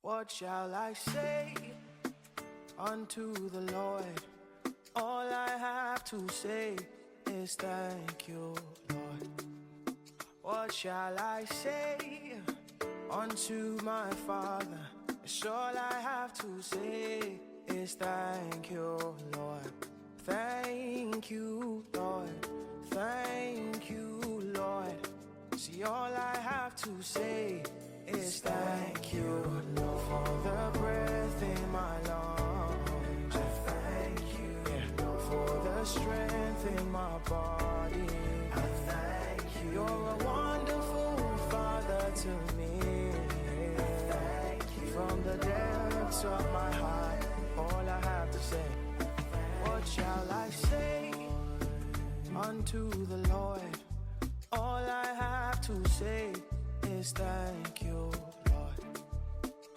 What shall I say unto the Lord? All I have to say is thank you, Lord. What shall I say unto my Father? It's all I have to say is thank you, Lord. Thank you, Lord. Thank you, Lord. See, all I have to say is thank you, Lord, for the breath in my lungs. I thank you, Lord, for the strength in my body. I thank you. You're a wonderful Father to me. I thank you. From the depths of my heart, all I have to say, what shall I say unto the Lord? All I have to say is thank you.